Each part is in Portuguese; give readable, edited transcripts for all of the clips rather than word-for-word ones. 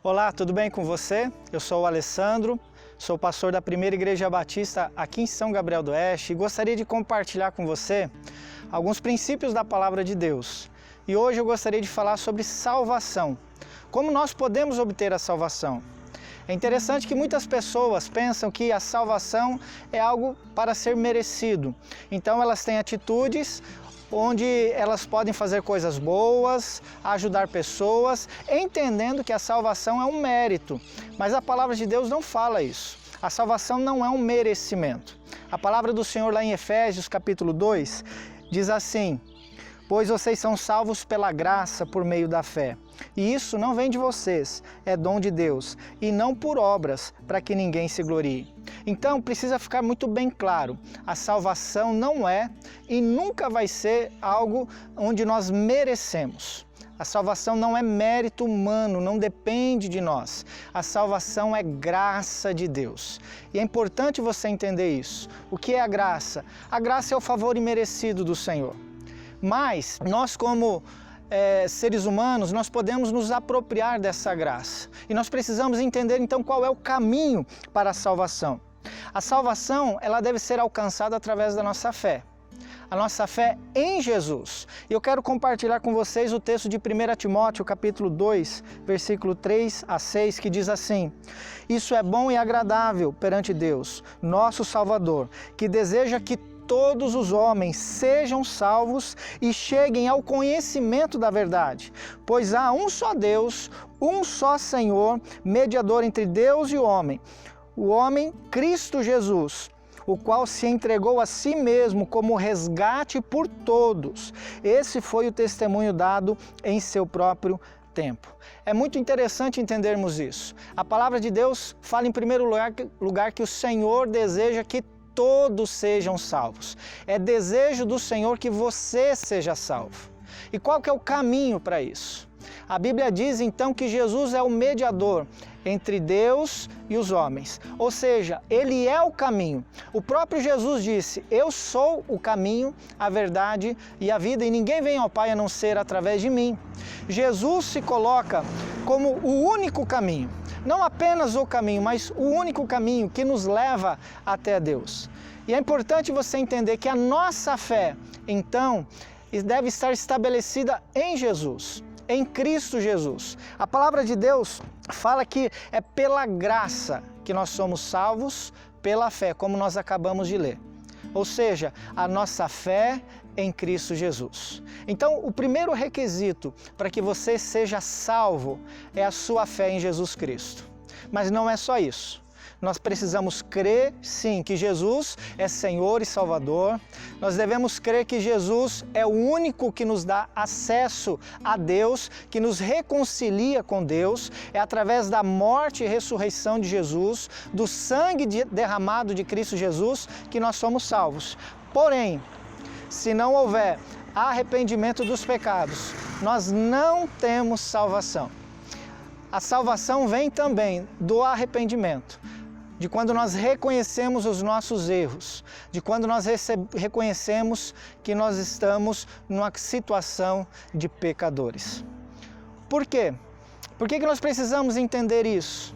Olá, tudo bem com você? Eu sou o Alessandro, sou pastor da Primeira Igreja Batista aqui em São Gabriel do Oeste e gostaria de compartilhar com você alguns princípios da Palavra de Deus. E hoje eu gostaria de falar sobre salvação. Como nós podemos obter a salvação? É interessante que muitas pessoas pensam que a salvação é algo para ser merecido. Então elas têm atitudes onde elas podem fazer coisas boas, ajudar pessoas, entendendo que a salvação é um mérito. Mas a palavra de Deus não fala isso. A salvação não é um merecimento. A palavra do Senhor lá em Efésios capítulo 2 diz assim: pois vocês são salvos pela graça por meio da fé. E isso não vem de vocês, é dom de Deus, e não por obras, para que ninguém se glorie. Então precisa ficar muito bem claro, a salvação não é e nunca vai ser algo onde nós merecemos. A salvação não é mérito humano, não depende de nós. A salvação é graça de Deus. E é importante você entender isso. O que é a graça? A graça é o favor imerecido do Senhor. Mas nós como seres humanos, nós podemos nos apropriar dessa graça. E nós precisamos entender então qual é o caminho para a salvação. A salvação, ela deve ser alcançada através da nossa fé. A nossa fé em Jesus. E eu quero compartilhar com vocês o texto de 1 Timóteo, capítulo 2, versículo 3 a 6, que diz assim: isso é bom e agradável perante Deus, nosso Salvador, que deseja que todos os homens sejam salvos e cheguem ao conhecimento da verdade. Pois há um só Deus, um só Senhor, mediador entre Deus e o homem Cristo Jesus, o qual se entregou a si mesmo como resgate por todos. Esse foi o testemunho dado em seu próprio tempo. É muito interessante entendermos isso. A palavra de Deus fala em primeiro lugar que o Senhor deseja que todos sejam salvos. É desejo do Senhor que você seja salvo. E qual que é o caminho para isso? A Bíblia diz então que Jesus é o mediador entre Deus e os homens. Ou seja, Ele é o caminho. O próprio Jesus disse: eu sou o caminho, a verdade e a vida, e ninguém vem ao Pai a não ser através de mim. Jesus se coloca como o único caminho. Não apenas o caminho, mas o único caminho que nos leva até Deus. E é importante você entender que a nossa fé, então, deve estar estabelecida em Jesus, em Cristo Jesus. A palavra de Deus fala que é pela graça que nós somos salvos, pela fé, como nós acabamos de ler. Ou seja, a nossa fé em Cristo Jesus. Então, o primeiro requisito para que você seja salvo é a sua fé em Jesus Cristo. Mas não é só isso. Nós precisamos crer, sim, que Jesus é Senhor e Salvador. Nós devemos crer que Jesus é o único que nos dá acesso a Deus, que nos reconcilia com Deus. É através da morte e ressurreição de Jesus, do sangue derramado de Cristo Jesus, que nós somos salvos. Porém, se não houver arrependimento dos pecados, nós não temos salvação. A salvação vem também do arrependimento, de quando nós reconhecemos os nossos erros, de quando nós reconhecemos que nós estamos numa situação de pecadores. Por quê? Por que nós precisamos entender isso?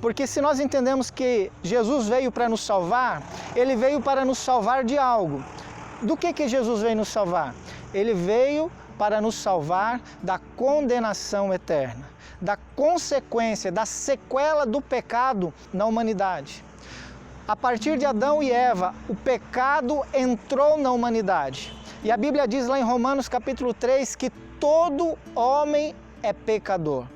Porque se nós entendemos que Jesus veio para nos salvar, Ele veio para nos salvar de algo. Do que Jesus veio nos salvar? Ele veio para nos salvar da condenação eterna, da consequência, da sequela do pecado na humanidade. A partir de Adão e Eva, o pecado entrou na humanidade. E a Bíblia diz lá em Romanos capítulo 3 que todo homem é pecador.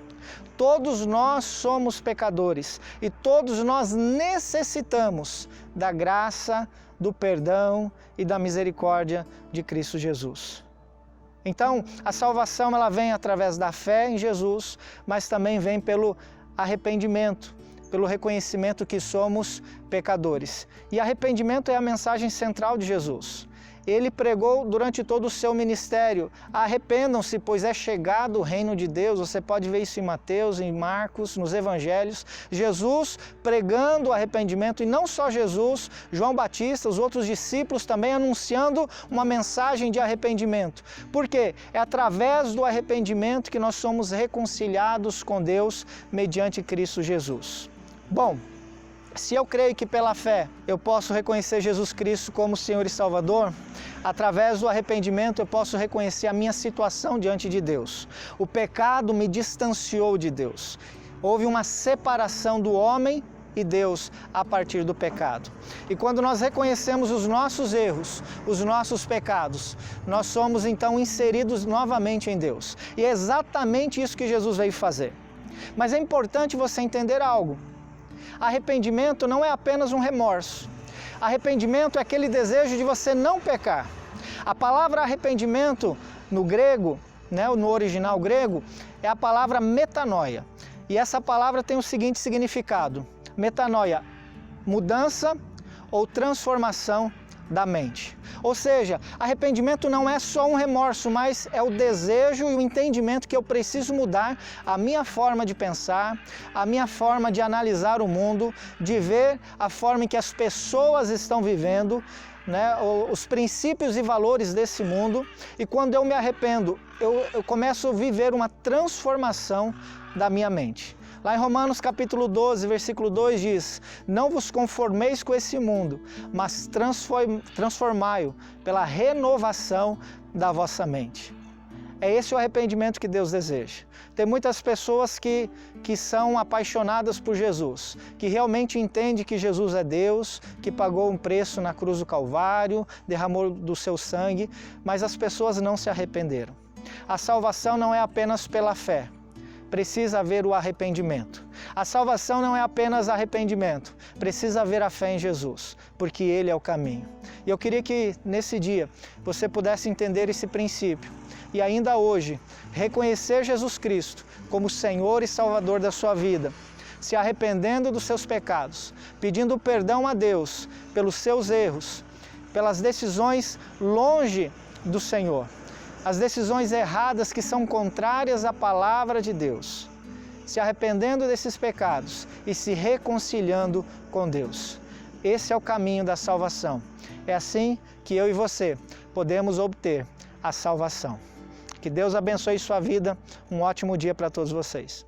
Todos nós somos pecadores e todos nós necessitamos da graça, do perdão e da misericórdia de Cristo Jesus. Então, a salvação ela vem através da fé em Jesus, mas também vem pelo arrependimento, pelo reconhecimento que somos pecadores. E arrependimento é a mensagem central de Jesus. Ele pregou durante todo o seu ministério: arrependam-se, pois é chegado o reino de Deus. Você pode ver isso em Mateus, em Marcos, nos evangelhos. Jesus pregando o arrependimento, e não só Jesus, João Batista, os outros discípulos também anunciando uma mensagem de arrependimento. Por quê? É através do arrependimento que nós somos reconciliados com Deus mediante Cristo Jesus. Bom, se eu creio que pela fé eu posso reconhecer Jesus Cristo como Senhor e Salvador, através do arrependimento eu posso reconhecer a minha situação diante de Deus. O pecado me distanciou de Deus. Houve uma separação do homem e Deus a partir do pecado. E quando nós reconhecemos os nossos erros, os nossos pecados, nós somos então inseridos novamente em Deus. E é exatamente isso que Jesus veio fazer. Mas é importante você entender algo. Arrependimento não é apenas um remorso. Arrependimento é aquele desejo de você não pecar. A palavra arrependimento no grego, no original grego, é a palavra metanoia. E essa palavra tem o seguinte significado: metanoia, mudança ou transformação da mente. Ou seja, arrependimento não é só um remorso, mas é o desejo e o entendimento que eu preciso mudar a minha forma de pensar, a minha forma de analisar o mundo, de ver a forma em que as pessoas estão vivendo, os princípios e valores desse mundo. E quando eu me arrependo, eu começo a viver uma transformação da minha mente. Lá em Romanos capítulo 12, versículo 2 diz: não vos conformeis com esse mundo, mas transformai-o pela renovação da vossa mente. É esse o arrependimento que Deus deseja. Tem muitas pessoas que são apaixonadas por Jesus, que realmente entendem que Jesus é Deus, que pagou um preço na cruz do Calvário, derramou do seu sangue, mas as pessoas não se arrependeram. A salvação não é apenas pela fé. Precisa haver o arrependimento. A salvação não é apenas arrependimento, precisa haver a fé em Jesus, porque Ele é o caminho. E eu queria que nesse dia você pudesse entender esse princípio e ainda hoje reconhecer Jesus Cristo como Senhor e Salvador da sua vida, se arrependendo dos seus pecados, pedindo perdão a Deus pelos seus erros, pelas decisões longe do Senhor. As decisões erradas que são contrárias à palavra de Deus, se arrependendo desses pecados e se reconciliando com Deus. Esse é o caminho da salvação. É assim que eu e você podemos obter a salvação. Que Deus abençoe sua vida. Um ótimo dia para todos vocês.